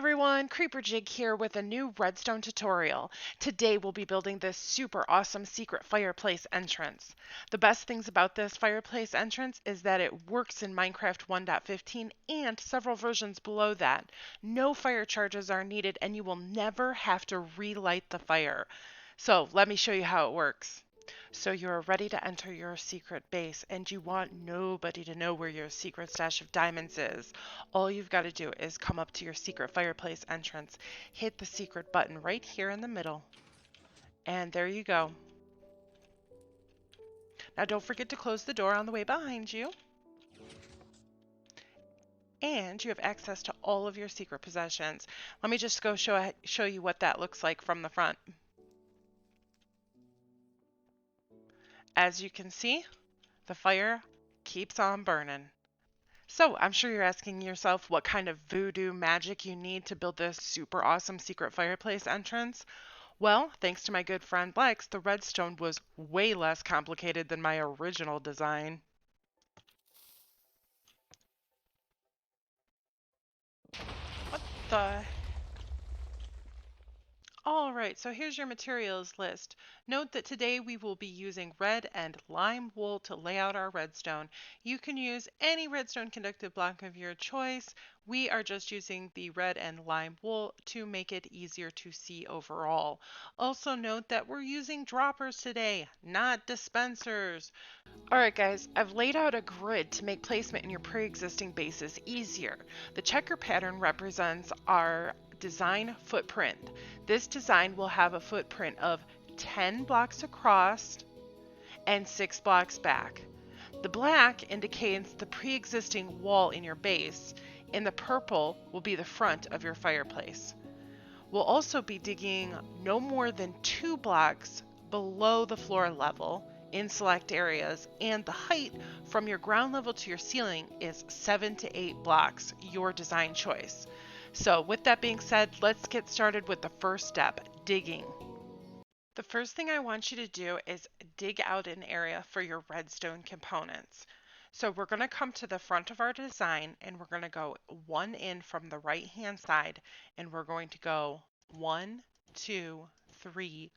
everyone, Creeper Jig here with a new Redstone tutorial. Today we'll be building this super awesome secret fireplace entrance. The best things about this fireplace entrance is that it works in Minecraft 1.15 and several versions below that. No fire charges are needed and you will never have to relight the fire. So let me show you how it works. So you're ready to enter your secret base and you want nobody to know where your secret stash of diamonds is. All you've got to do is come up to your secret fireplace entrance, hit the secret button right here in the middle, and there you go. Now don't forget to close the door on the way behind you. And you have access to all of your secret possessions. Let me just go show you what that looks like from the front. As you can see, the fire keeps on burning. So, I'm sure you're asking yourself what kind of voodoo magic you need to build this super awesome secret fireplace entrance. Well, thanks to my good friend Lex, the redstone was way less complicated than my original design. What the? Alright, so here's your materials list. Note that today we will be using red and lime wool to lay out our redstone. You can use any redstone conductive block of your choice. We are just using the red and lime wool to make it easier to see overall. Also note that we're using droppers today, not dispensers. Alright guys, I've laid out a grid to make placement in your pre-existing bases easier. The checker pattern represents our design footprint. This design will have a footprint of 10 blocks across and 6 blocks back. The black indicates the pre-existing wall in your base, and the purple will be the front of your fireplace. We'll also be digging no more than 2 blocks below the floor level in select areas, and the height from your ground level to your ceiling is 7 to 8 blocks, your design choice. So with that being said, let's get started with the first step, digging. The first thing I want you to do is dig out an area for your redstone components. So we're going to come to the front of our design and we're going to go one in from the right hand side, and we're going to go 1, 2, 3,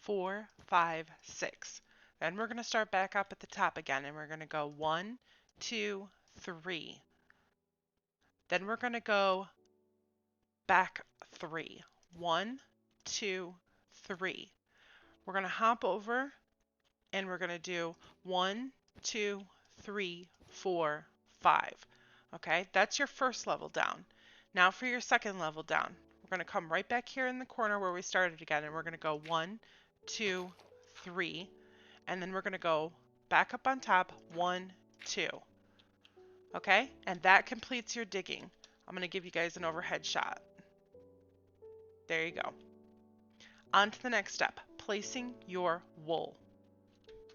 4, 5, 6. Then we're going to start back up at the top again and we're going to go 1, 2, 3. Then we're going to go back 3. 1, 2, 3. We're going to hop over and we're going to do 1, 2, 3, 4, 5. Okay, that's your first level down. Now for your second level down, we're going to come right back here in the corner where we started again, and we're going to go 1, 2, 3, and then we're going to go back up on top 1, 2. Okay, and that completes your digging. I'm going to give you guys an overhead shot. There you go. On to the next step, placing your wool.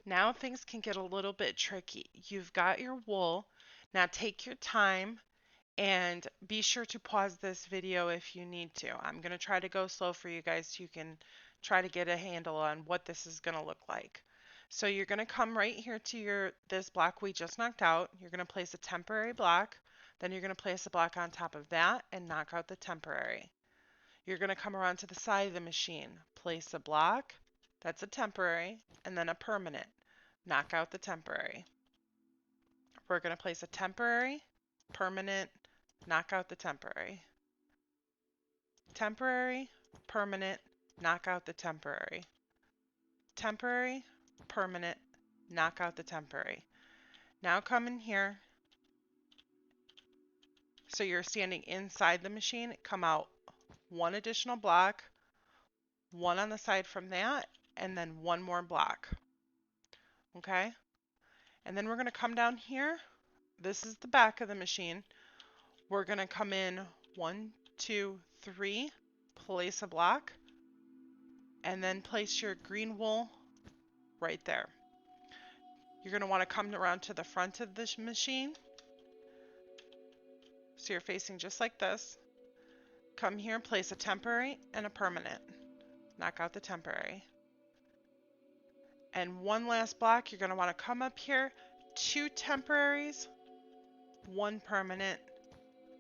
Now things can get a little bit tricky. You've got your wool. Now take your time and be sure to pause this video if you need to. I'm going to try to go slow for you guys so you can try to get a handle on what this is going to look like. So you're going to come right here to this block we just knocked out. You're going to place a temporary block. Then you're going to place a block on top of that and knock out the temporary. You're going to come around to the side of the machine, place a block, that's a temporary, and then a permanent. Knock out the temporary. We're going to place a temporary, permanent, knock out the temporary. Temporary, permanent, knock out the temporary. Temporary, permanent, knock out the temporary. Now come in here. So you're standing inside the machine, come out one additional block, one on the side from that, and then one more block. Okay? And then we're going to come down here. This is the back of the machine. We're going to come in 1, 2, 3, place a block, and then place your green wool right there. You're going to want to come around to the front of this machine. So you're facing just like this. Come here, place a temporary and a permanent. Knock out the temporary. And one last block, you're going to want to come up here, 2 temporaries, 1 permanent,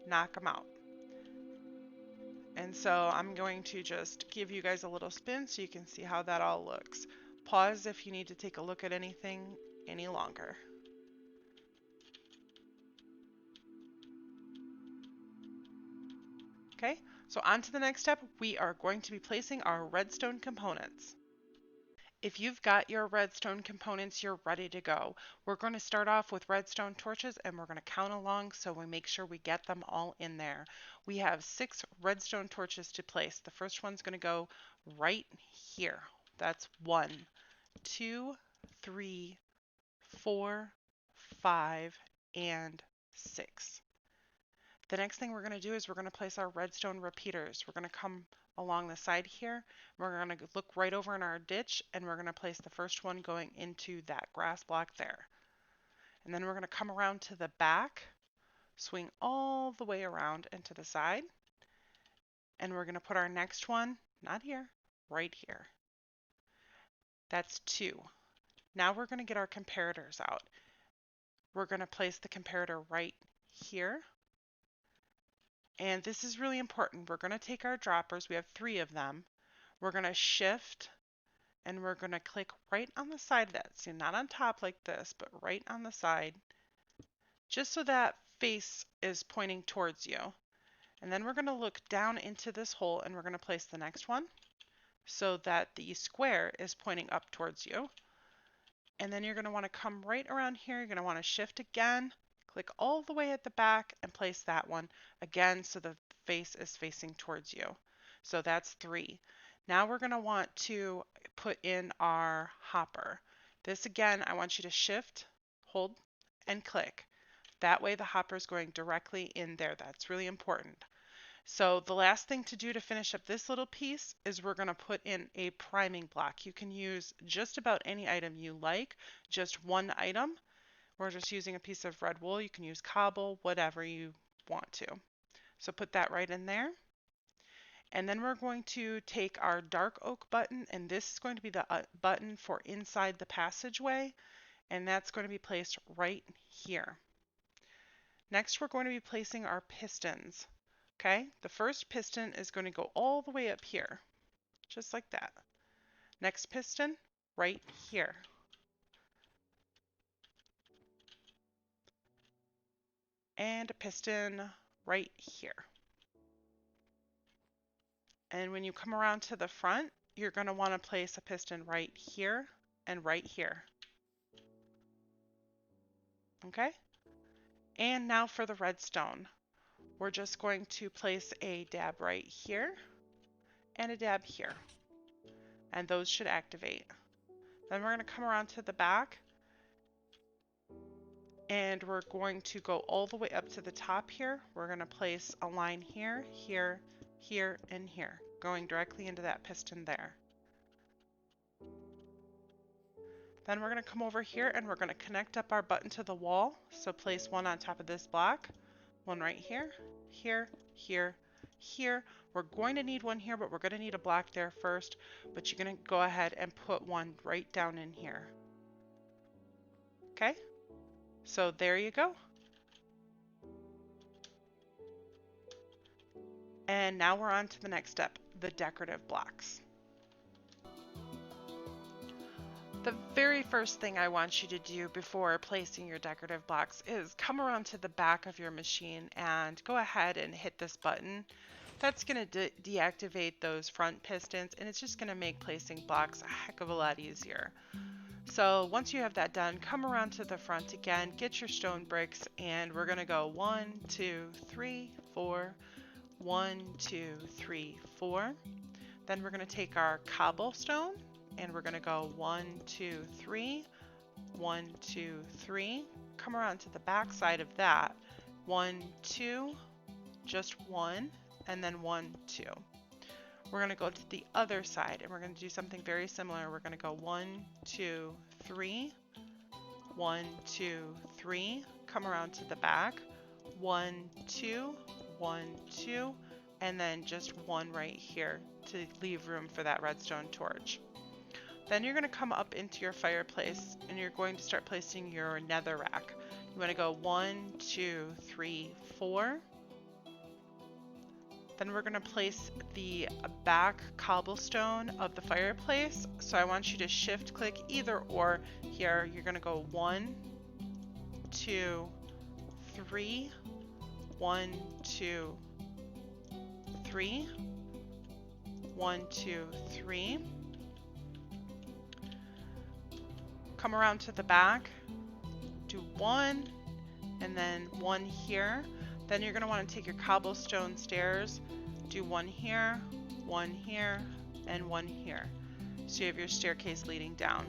knock them out. And so I'm going to just give you guys a little spin so you can see how that all looks. Pause if you need to take a look at anything any longer. Okay, so on to the next step. We are going to be placing our redstone components. If you've got your redstone components, you're ready to go. We're going to start off with redstone torches and we're going to count along so we make sure we get them all in there. We have 6 redstone torches to place. The first one's going to go right here. That's 1, 2, 3, 4, 5, and 6. The next thing we're going to do is we're going to place our redstone repeaters. We're going to come along the side here. We're going to look right over in our ditch and we're going to place the first one going into that grass block there. And then we're going to come around to the back, swing all the way around and to the side. And we're going to put our next one, not here, right here. That's 2. Now we're going to get our comparators out. We're going to place the comparator right here. And this is really important. We're going to take our droppers. We have 3 of them. We're going to shift and we're going to click right on the side of that. See, not on top like this, but right on the side, just so that face is pointing towards you. And then we're going to look down into this hole and we're going to place the next one so that the square is pointing up towards you. And then you're going to want to come right around here. You're going to want to shift again, click all the way at the back and place that one again so the face is facing towards you. So that's 3. Now we're going to want to put in our hopper. This again, I want you to shift, hold, and click. That way the hopper is going directly in there. That's really important. So the last thing to do to finish up this little piece is we're going to put in a priming block. You can use just about any item you like, just one item. We're just using a piece of red wool. You can use cobble, whatever you want to. So put that right in there. And then we're going to take our dark oak button, and this is going to be the button for inside the passageway, and that's going to be placed right here. Next, we're going to be placing our pistons. Okay, the first piston is going to go all the way up here, just like that. Next piston, right here. And a piston right here. And when you come around to the front, you're going to want to place a piston right here and right here. Okay? And now for the redstone. We're just going to place a dab right here and a dab here. And those should activate. Then we're going to come around to the back and we're going to go all the way up to the top here. We're going to place a line here, here, here, and here, going directly into that piston there. Then we're going to come over here and we're going to connect up our button to the wall. So place one on top of this block, one right here, here, here, here. We're going to need one here, but we're going to need a block there first. But you're going to go ahead and put one right down in here. Okay? So there you go. And now we're on to the next step, the decorative blocks. The very first thing I want you to do before placing your decorative blocks is come around to the back of your machine and go ahead and hit this button. That's going to deactivate those front pistons, and it's just going to make placing blocks a heck of a lot easier. So once you have that done, come around to the front again, get your stone bricks, and we're going to go 1, 2, 3, 4, 1, 2, 3, 4. Then we're going to take our cobblestone and we're going to go 1, 2, 3, 1, 2, 3. Come around to the back side of that. 1, 2, just 1, and then 1, 2. We're going to go to the other side and we're going to do something very similar. We're going to go 1, 2, 3, 1, 2, 3. Come around to the back. 1, 2, 1, 2, and then just 1 right here to leave room for that redstone torch. Then you're going to come up into your fireplace and you're going to start placing your nether rack. You want to go 1, 2, 3, 4. Then we're going to place the back cobblestone of the fireplace. So I want you to shift click either or here. You're going to go 1, 2, 3, 1, 2, 3, 1, 2, 3. Come around to the back, do 1, and then 1 here. Then you're going to want to take your cobblestone stairs, do 1 here, 1 here, and 1 here. So you have your staircase leading down.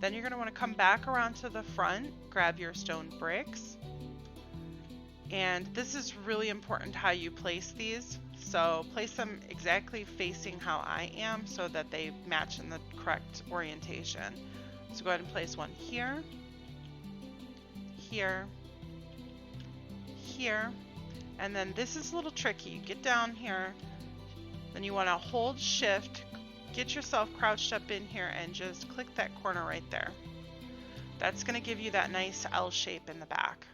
Then you're going to want to come back around to the front, grab your stone bricks. And this is really important how you place these. So place them exactly facing how I am so that they match in the correct orientation. So go ahead and place 1 here, here, here, and then this is a little tricky. You get down here, then you want to hold shift, get yourself crouched up in here and just click that corner right there. That's going to give you that nice L shape in the back.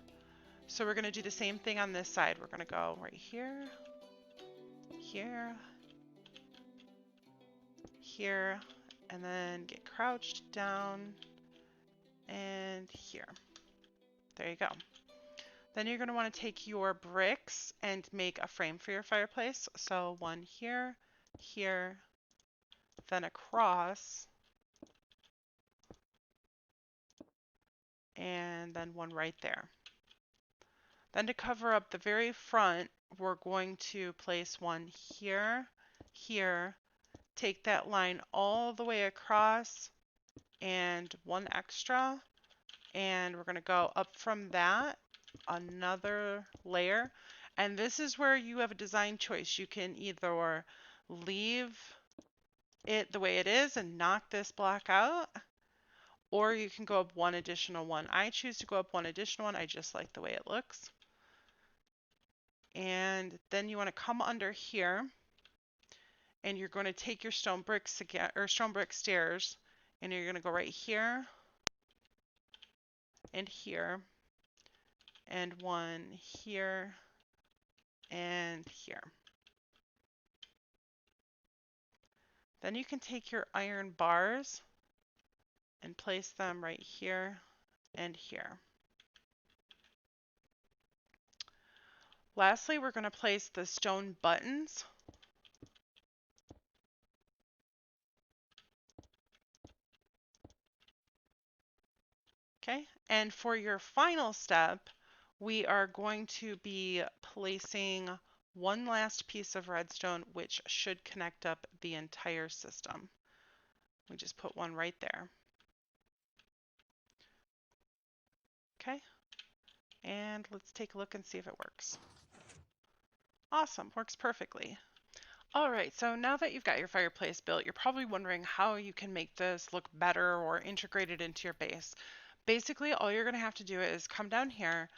So we're going to do the same thing on this side. We're going to go right here, here, here, and then get crouched down and here. There you go. Then you're going to want to take your bricks and make a frame for your fireplace. So 1 here, here, then across, and then 1 right there. Then to cover up the very front, we're going to place 1 here, here, take that line all the way across, and 1 extra, and we're going to go up from that another layer. And this is where you have a design choice. You can either leave it the way it is and knock this block out, or you can go up 1 additional one. I choose to go up 1 additional one. I just like the way it looks. And then you want to come under here, and you're going to take your stone bricks again, or stone brick stairs, and you're going to go right here and here, and 1 here and here. Then you can take your iron bars and place them right here and here. Lastly, we're going to place the stone buttons. Okay, and for your final step, we are going to be placing 1 last piece of redstone, which should connect up the entire system. We just put 1 right there. Okay, and let's take a look and see if it works. Awesome, works perfectly. All right, so now that you've got your fireplace built, you're probably wondering how you can make this look better or integrate it into your base. Basically, all you're going to have to do is come down here,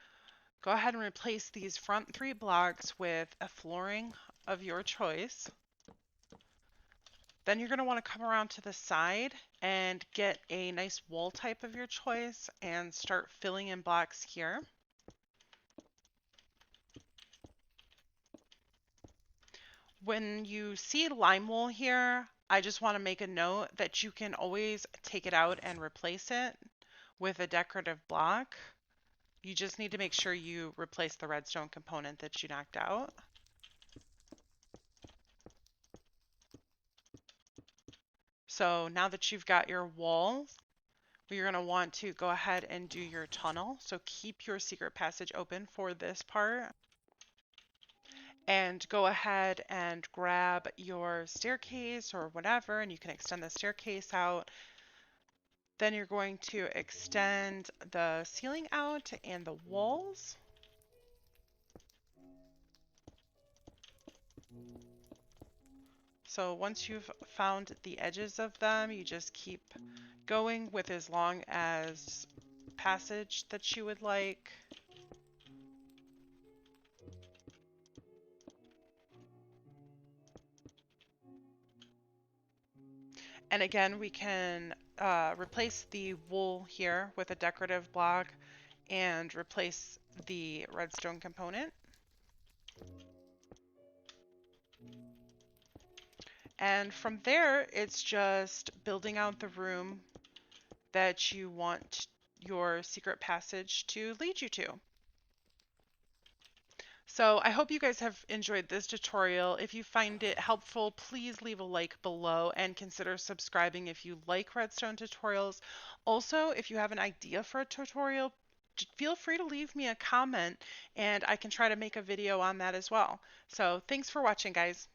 go ahead and replace these front 3 blocks with a flooring of your choice. Then you're going to want to come around to the side and get a nice wall type of your choice and start filling in blocks here. When you see lime wool here, I just want to make a note that you can always take it out and replace it with a decorative block. You just need to make sure you replace the redstone component that you knocked out. So now that you've got your walls, you're going to want to go ahead and do your tunnel. So keep your secret passage open for this part. And go ahead and grab your staircase or whatever, and you can extend the staircase out. Then you're going to extend the ceiling out and the walls. So once you've found the edges of them, you just keep going with as long as passage that you would like. And again, we can replace the wool here with a decorative block and replace the redstone component. And from there, it's just building out the room that you want your secret passage to lead you to. So I hope you guys have enjoyed this tutorial. If you find it helpful, please leave a like below and consider subscribing if you like redstone tutorials. Also, if you have an idea for a tutorial, feel free to leave me a comment and I can try to make a video on that as well. So thanks for watching, guys.